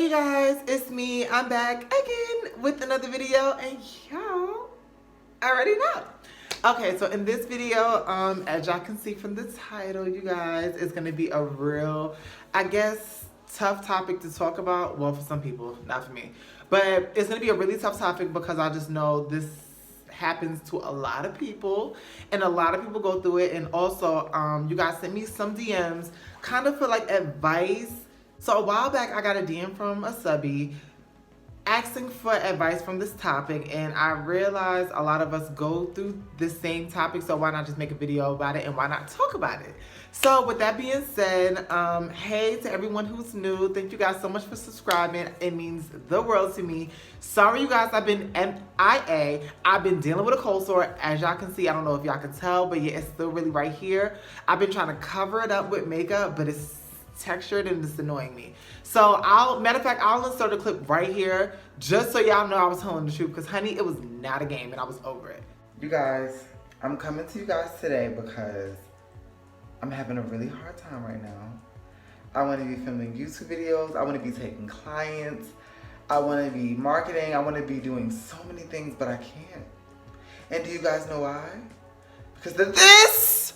Hey guys, it's me. I'm back again with another video, and y'all already know. Okay, so in this video, as y'all can see from the title, you guys, it's gonna be a real, I guess, tough topic to talk about. Well, for some people, not for me. But it's gonna be a really tough topic because I just know this happens to a lot of people and a lot of people go through it. And also, you guys sent me some DMs kind of for like advice. So a while back, I got a DM from a subby asking for advice from this topic, and I realized a lot of us go through the same topic, so why not just make a video about it and why not talk about it? So with that being said, hey to everyone who's new, thank you guys so much for subscribing. It means the world to me. Sorry you guys, I've been MIA. I've been dealing with a cold sore, as y'all can see. I don't know if y'all can tell, but yeah, it's still really right here. I've been trying to cover it up with makeup, but it's textured and it's annoying me. So matter of fact, I'll insert a clip right here just so y'all know I was telling the truth, because honey, it was not a game and I was over it. You guys, I'm coming to you guys today because I'm having a really hard time right now. I want to be filming YouTube videos. I want to be taking clients. I want to be marketing. I want to be doing so many things, but I can't. And do you guys know why? Because of this.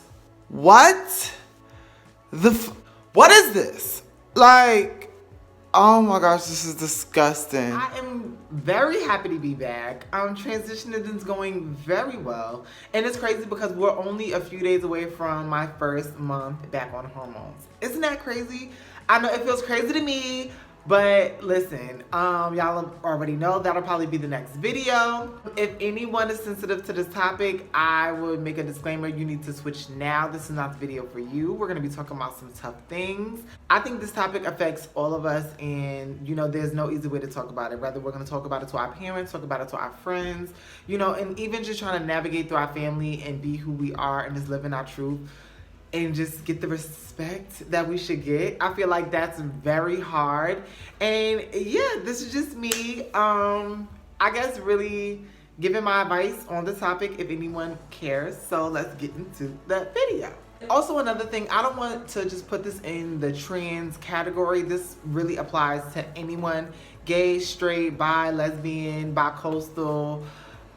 What is this? Like, oh my gosh, this is disgusting. I am very happy to be back. Transitioning is going very well. And it's crazy because we're only a few days away from my first month back on hormones. Isn't that crazy? I know it feels crazy to me, but listen, y'all already know that'll probably be the next video. If anyone is sensitive to this topic, I would make a disclaimer. You need to switch now. This is not the video for you. We're going to be talking about some tough things. I think this topic affects all of us, and you know, there's no easy way to talk about it. Whether we're going to talk about it to our parents, talk about it to our friends, you know, and even just trying to navigate through our family and be who we are and just living our truth and just get the respect that we should get. I feel like that's very hard. And yeah, this is just me, I guess, really giving my advice on the topic if anyone cares. So let's get into the video. Also, another thing, I don't want to just put this in the trans category. This really applies to anyone, gay, straight, bi, lesbian, bi-coastal,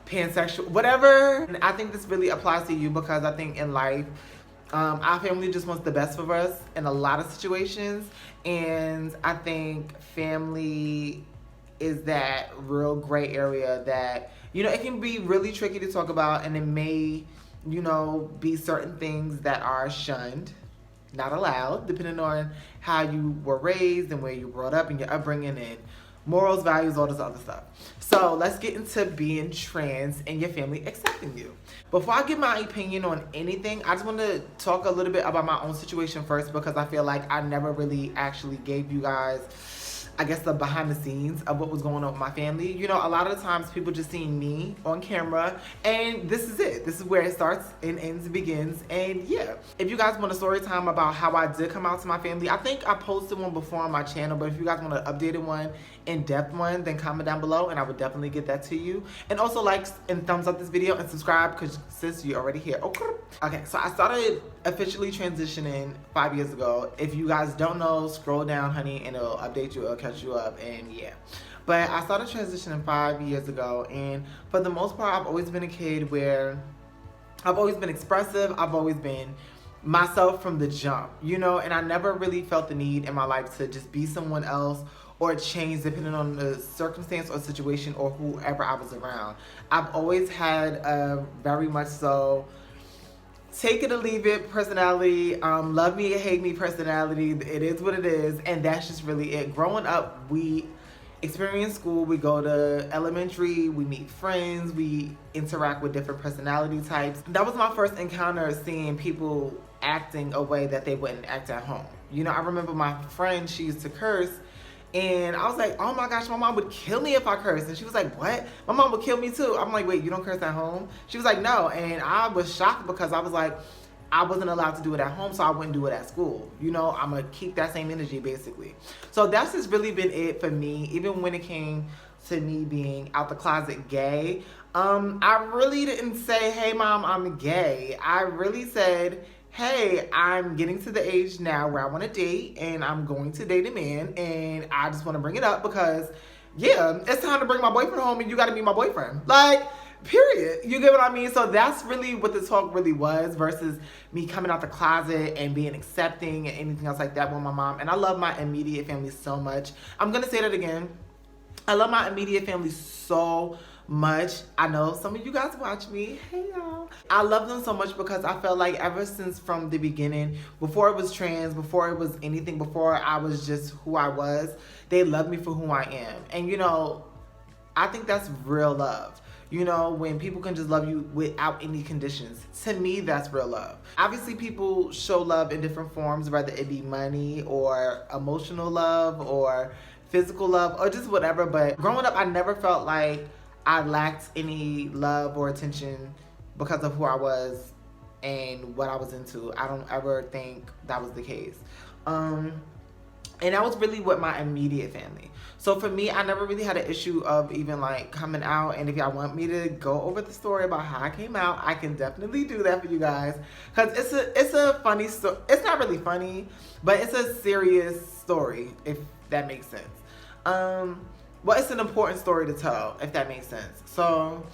pansexual, whatever. And I think this really applies to you because I think in life, our family just wants the best for us in a lot of situations, and I think family is that real gray area that, you know, it can be really tricky to talk about, and it may, you know, be certain things that are shunned, not allowed, depending on how you were raised and where you were brought up and your upbringing and morals, values, all this other stuff. So let's get into being trans and your family accepting you. Before I give my opinion on anything, I just want to talk a little bit about my own situation first, because I feel like I never really actually gave you guys, I guess, the behind the scenes of what was going on with my family. You know, a lot of the times people just seeing me on camera, and this is it. This is where it starts and ends and begins. And yeah, if you guys want a story time about how I did come out to my family, I think I posted one before on my channel, but if you guys want an updated one, in-depth one, then comment down below and I would definitely get that to you. And also like and thumbs up this video and subscribe, because sis, you're already here. Okay, so I started officially transitioning 5 years ago. If you guys don't know, scroll down, honey, and it'll update you, it'll catch you up, and yeah. But I started transitioning 5 years ago, and for the most part, I've always been a kid where I've always been expressive. I've always been myself from the jump, you know, and I never really felt the need in my life to just be someone else or change depending on the circumstance or situation or whoever I was around. I've always had a very much so take it or leave it personality, love me or hate me personality. It is what it is, and that's just really it. Growing up, we experience school, we go to elementary, we meet friends, we interact with different personality types. That was my first encounter seeing people acting a way that they wouldn't act at home. You know, I remember my friend, she used to curse, and I was like, oh my gosh, my mom would kill me if I cursed. And she was like, what? My mom would kill me too. I'm like, wait, you don't curse at home? She was like, no. And I was shocked because I was like, I wasn't allowed to do it at home, so I wouldn't do it at school. You know, I'm gonna keep that same energy basically. So that's just really been it for me, even when it came to me being out the closet gay. I really didn't say, hey mom, I'm gay. I really said, hey, I'm getting to the age now where I want to date and I'm going to date a man, and I just want to bring it up because, yeah, it's time to bring my boyfriend home and you got to meet my boyfriend. Like, period. You get what I mean? So that's really what the talk really was versus me coming out the closet and being accepting and anything else like that with my mom. And I love my immediate family so much. I'm going to say that again. I love my immediate family so much. I know some of you guys watch me. Hey y'all. I love them so much because I felt like ever since from the beginning, before it was trans, before it was anything, before I was just who I was, they loved me for who I am. And you know, I think that's real love. You know, when people can just love you without any conditions. To me, that's real love. Obviously, people show love in different forms, whether it be money or emotional love or physical love or just whatever. But growing up, I never felt like I lacked any love or attention because of who I was and what I was into. I don't ever think that was the case. And that was really with my immediate family. So for me, I never really had an issue of even like coming out. And if y'all want me to go over the story about how I came out, I can definitely do that for you guys. Because it's a funny story. It's not really funny, but it's a serious story, if that makes sense. Well, it's an important story to tell, if that makes sense. So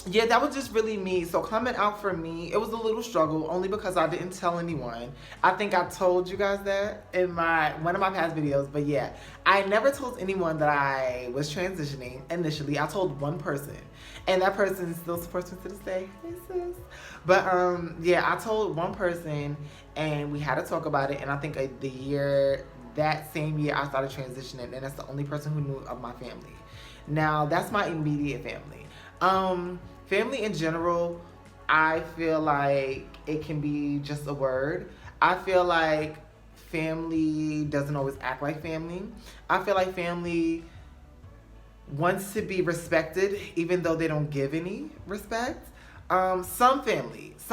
yeah, that was just really me. So coming out for me, it was a little struggle only because I didn't tell anyone. I think I told you guys that in one of my past videos, but yeah, I never told anyone that I was transitioning initially. I told one person, and that person still supports me to this day. Hey sis. But yeah, I told one person and we had to talk about it, and I think that same year I started transitioning, and that's the only person who knew of my family. Now, that's my immediate family. Family in general, I feel like it can be just a word. I feel like family doesn't always act like family. I feel like family wants to be respected even though they don't give any respect. Some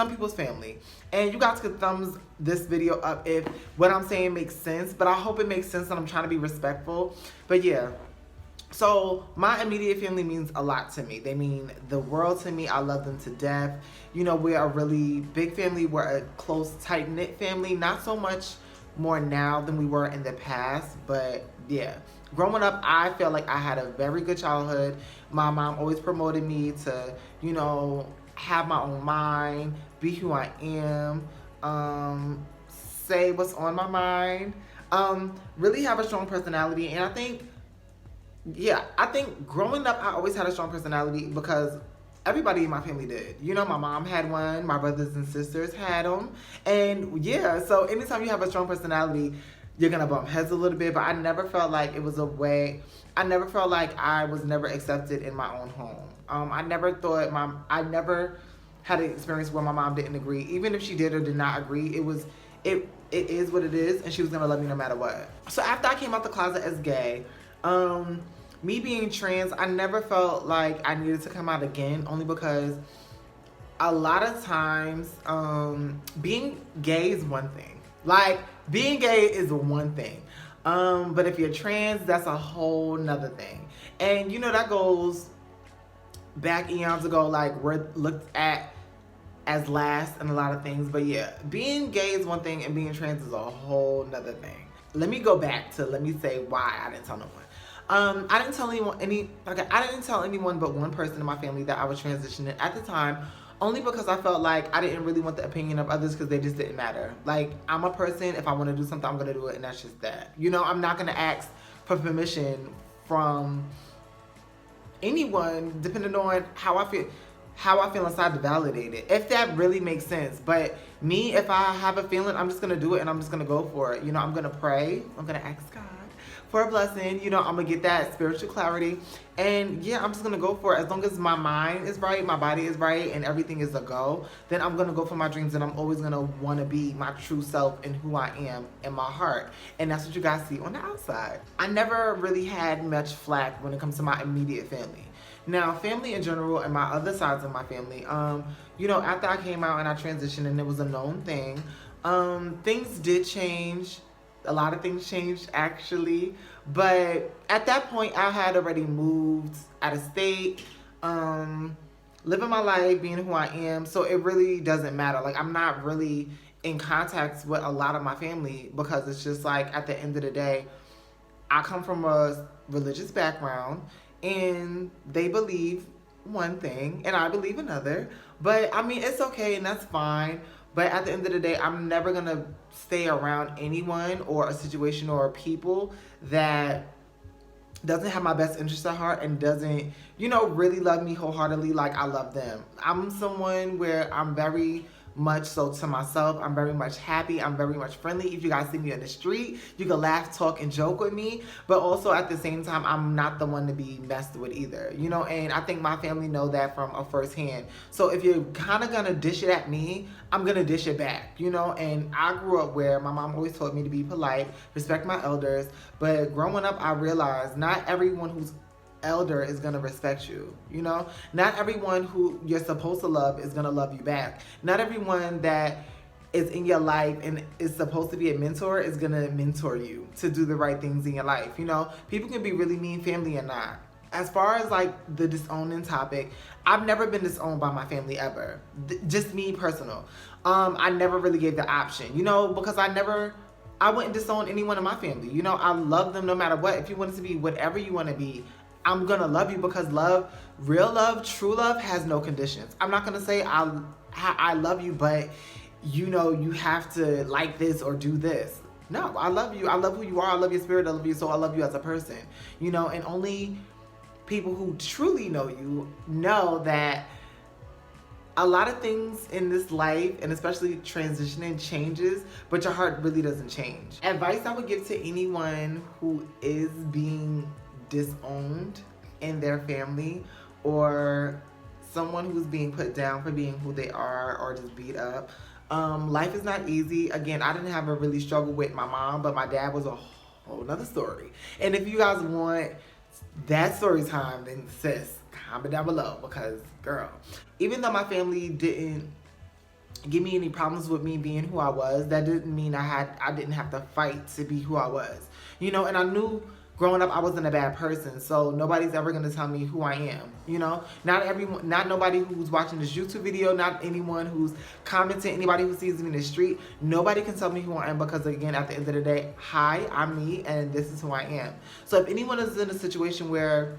people's family, and you guys could thumbs this video up if what I'm saying makes sense, but I hope it makes sense and I'm trying to be respectful. But yeah, so my immediate family means a lot to me. They mean the world to me. I love them to death. You know, we're a really big family. We're a close, tight-knit family. Not so much more now than we were in the past, but yeah. Growing up, I felt like I had a very good childhood. My mom always promoted me to, you know, have my own mind, be who I am, say what's on my mind, really have a strong personality. And I think growing up, I always had a strong personality because everybody in my family did. You know, my mom had one, my brothers and sisters had them. And yeah, so anytime you have a strong personality, you're going to bump heads a little bit. But I never felt like it was I never felt like I was never accepted in my own home. I never had an experience where my mom didn't agree. Even if she did or did not agree, it is what it is, and she was going to love me no matter what. So after I came out the closet as gay, me being trans, I never felt like I needed to come out again, only because a lot of times, being gay is one thing. Like, being gay is one thing. But if you're trans, that's a whole nother thing. And you know, that goes back eons ago, like we're looked at as last in a lot of things. But yeah, being gay is one thing and being trans is a whole nother thing. Let me say why I didn't tell no one. I didn't tell anyone but one person in my family that I was transitioning at the time, only because I felt like I didn't really want the opinion of others because they just didn't matter. Like, I'm a person, if I want to do something, I'm going to do it, and that's just that. You know, I'm not going to ask for permission from anyone depending on how I feel inside to validate it, if that really makes sense. But me, if I have a feeling, I'm just going to do it and I'm just going to go for it. You know, I'm going to pray. I'm going to ask God for a blessing. You know, I'm going to get that spiritual clarity. And yeah, I'm just going to go for it. As long as my mind is right, my body is right, and everything is a go, then I'm going to go for my dreams, and I'm always going to want to be my true self and who I am in my heart. And that's what you guys see on the outside. I never really had much flack when it comes to my immediate family. Now, family in general and my other sides of my family, you know, after I came out and I transitioned and it was a known thing, things did change. A lot of things changed, actually. But at that point, I had already moved out of state. living my life, being who I am. So it really doesn't matter. Like, I'm not really in contact with a lot of my family because it's just like, at the end of the day, I come from a religious background and they believe one thing and I believe another. But I mean, it's okay and that's fine. But at the end of the day, I'm never going to stay around anyone or a situation or people that doesn't have my best interest at heart and doesn't, really love me wholeheartedly like I love them. I'm someone where I'm very much so to myself. I'm very much happy. I'm very much friendly. If you guys see me on the street, you can laugh, talk, and joke with me. But also at the same time, I'm not the one to be messed with either. And I think my family know that from a first hand. So if you're kind of going to dish it at me, I'm going to dish it back, And I grew up where my mom always told me to be polite, respect my elders. But growing up, I realized not everyone who's elder is going to respect you. Not everyone who you're supposed to love is going to love you back. Not everyone that is in your life and is supposed to be a mentor is going to mentor you to do the right things in your life. People can be really mean, family or not. As far as like the disowning topic, I've never been disowned by my family ever. Just me personal. I never really gave the option, because I wouldn't disown anyone in my family. I love them no matter what. If you want to be whatever you want to be, I'm gonna love you because love, real love, true love has no conditions. I'm not gonna say I love you, but you have to like this or do this. No, I love you. I love who you are. I love your spirit. I love you. So I love you as a person. And only people who truly know you know that a lot of things in this life, and especially transitioning, changes, but your heart really doesn't change. Advice I would give to anyone who is being disowned in their family, or someone who's being put down for being who they are or just beat up. Life is not easy. Again, I didn't have a really struggle with my mom, but my dad was a whole nother story. And if you guys want that story time, then sis, comment down below because, girl, even though my family didn't give me any problems with me being who I was, that didn't mean I didn't have to fight to be who I was. And I knew growing up I wasn't a bad person, so nobody's ever gonna tell me who I am. Not nobody who's watching this YouTube video, not anyone who's commenting, anybody who sees me in the street, nobody can tell me who I am because, again, at the end of the day, hi, I'm me and this is who I am. So if anyone is in a situation where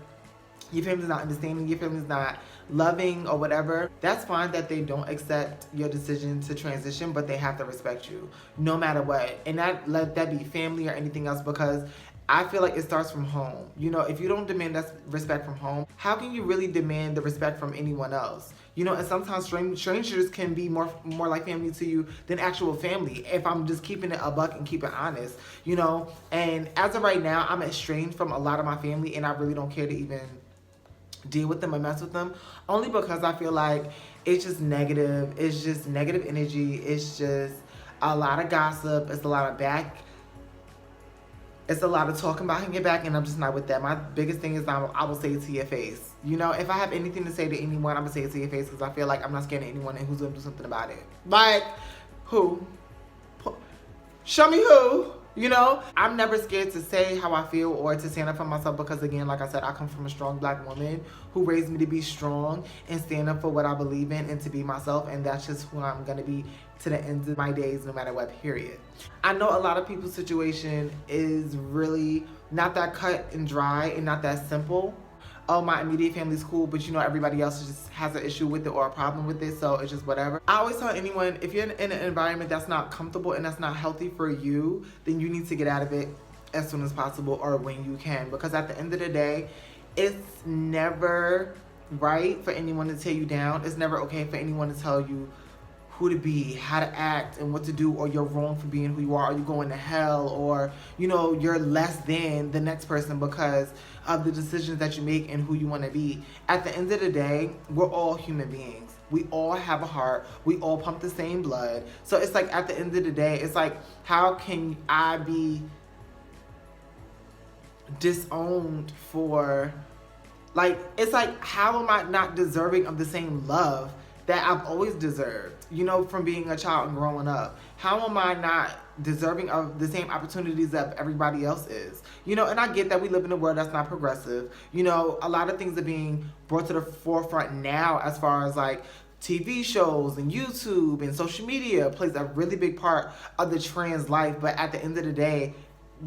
your family's not understanding, your family's not loving or whatever, that's fine that they don't accept your decision to transition, but they have to respect you no matter what. And let that be family or anything else, because I feel like it starts from home. If you don't demand that respect from home, how can you really demand the respect from anyone else? And sometimes strangers can be more like family to you than actual family, if I'm just keeping it a buck and keep it honest, And as of right now, I'm estranged from a lot of my family, and I really don't care to even deal with them or mess with them, only because I feel like it's just negative. It's just negative energy. It's just a lot of gossip. It's a lot of talking behind your back, and I'm just not with that. My biggest thing is I will say it to your face. If I have anything to say to anyone, I'm gonna say it to your face because I feel like I'm not scared of anyone and who's gonna do something about it. Like, who? Show me who. I'm never scared to say how I feel or to stand up for myself because, again, like I said, I come from a strong black woman who raised me to be strong and stand up for what I believe in and to be myself, and that's just who I'm going to be to the end of my days, no matter what, period. I know a lot of people's situation is really not that cut and dry and not that simple. Oh, my immediate family's cool, but everybody else just has an issue with it or a problem with it, so it's just whatever. I always tell anyone, if you're in an environment that's not comfortable and that's not healthy for you, then you need to get out of it as soon as possible or when you can, because at the end of the day, it's never right for anyone to tear you down. It's never okay for anyone to tell you who to be, how to act, and what to do, or you're wrong for being who you are, or you're going to hell, or you're less than the next person because of the decisions that you make and who you want to be. At the end of the day, we're all human beings. We all have a heart. We all pump the same blood. So it's like, at the end of the day, it's like, how can I be disowned for, like, it's like, how am I not deserving of the same love that I've always deserved, you know, from being a child and growing up. How am I not deserving of the same opportunities that everybody else is? You know, and I get that we live in a world that's not progressive. You know, a lot of things are being brought to the forefront now as far as like TV shows and YouTube and social media plays a really big part of the trans life. But at the end of the day,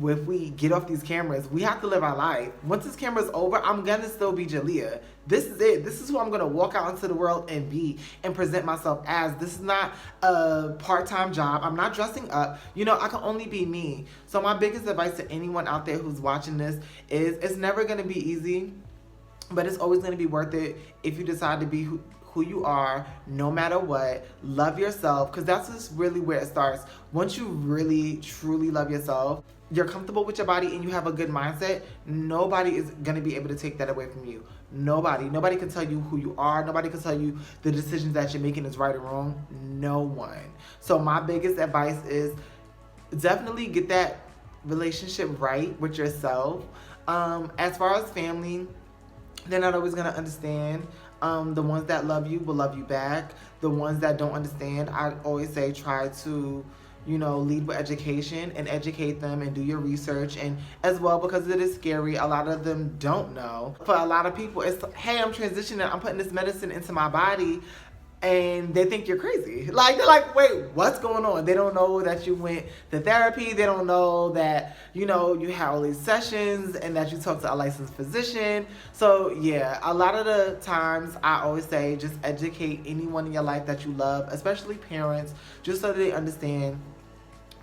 if we get off these cameras, we have to live our life. Once this camera's over, I'm gonna still be Jalea. This is it. This is who I'm gonna walk out into the world and be and present myself as. This is not a part-time job. I'm not dressing up. You know, I can only be me. So my biggest advice to anyone out there who's watching this is it's never gonna be easy, but it's always gonna be worth it if you decide to be who you are, no matter what. Love yourself, because that's just really where it starts. Once you really, truly love yourself, you're comfortable with your body and you have a good mindset, nobody is going to be able to take that away from you. Nobody can tell you who you are. Nobody can tell you the decisions that you're making is right or wrong. No one. So my biggest advice is definitely get that relationship right with yourself. As far as family, they're not always going to understand. The ones that love you will love you back. The ones that don't understand, I always say try to, you know, lead with education and educate them and do your research. And as well, because it is scary, a lot of them don't know. For a lot of people, it's, hey, I'm transitioning, I'm putting this medicine into my body, and they think you're crazy. Like, they're like, wait, what's going on? They don't know that you went to therapy. They don't know that, you know, you had all these sessions and that you talked to a licensed physician. So yeah, a lot of the times I always say just educate anyone in your life that you love, especially parents, just so they understand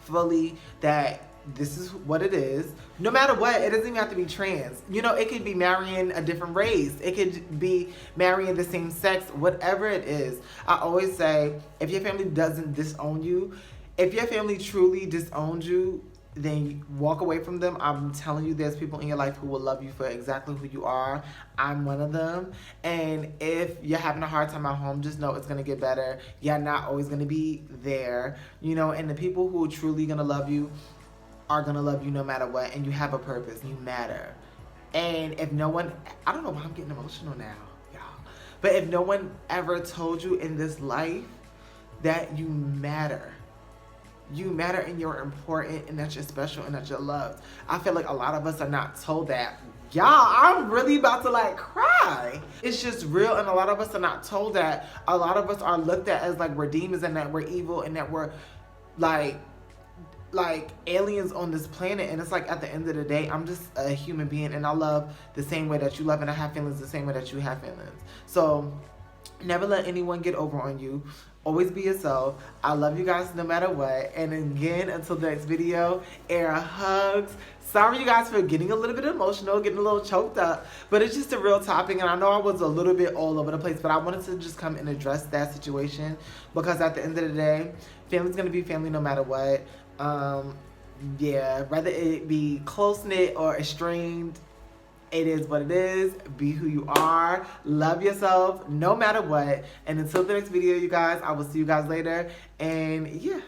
fully that this is what it is. No matter what, it doesn't even have to be trans. You know, it could be marrying a different race. It could be marrying the same sex, whatever it is. I always say, if your family doesn't disown you, if your family truly disowned you, then you walk away from them. I'm telling you, there's people in your life who will love you for exactly who you are. I'm one of them. And if you're having a hard time at home, just know it's going to get better. You're not always going to be there, you know, and the people who are truly going to love you are going to love you no matter what. And you have a purpose. You matter. And if no one, I don't know why I'm getting emotional now, y'all, but if no one ever told you in this life that you matter, you matter and you're important and that you're special and that you're loved. I feel like a lot of us are not told that. Y'all, I'm really about to like cry. It's just real, and a lot of us are not told that. A lot of us are looked at as like we're demons and that we're evil and that we're like aliens on this planet. And it's like, at the end of the day, I'm just a human being and I love the same way that you love and I have feelings the same way that you have feelings. So never let anyone get over on you. Always be yourself. I love you guys no matter what. And again, until the next video, air hugs. Sorry you guys for getting a little bit emotional, getting a little choked up, but it's just a real topic, and I know I was a little bit all over the place, but I wanted to just come and address that situation, because at the end of the day, family's gonna be family no matter what. Yeah, whether it be close-knit or estranged, it is what it is. Be who you are. Love yourself no matter what. And until the next video, you guys, I will see you guys later. And yeah.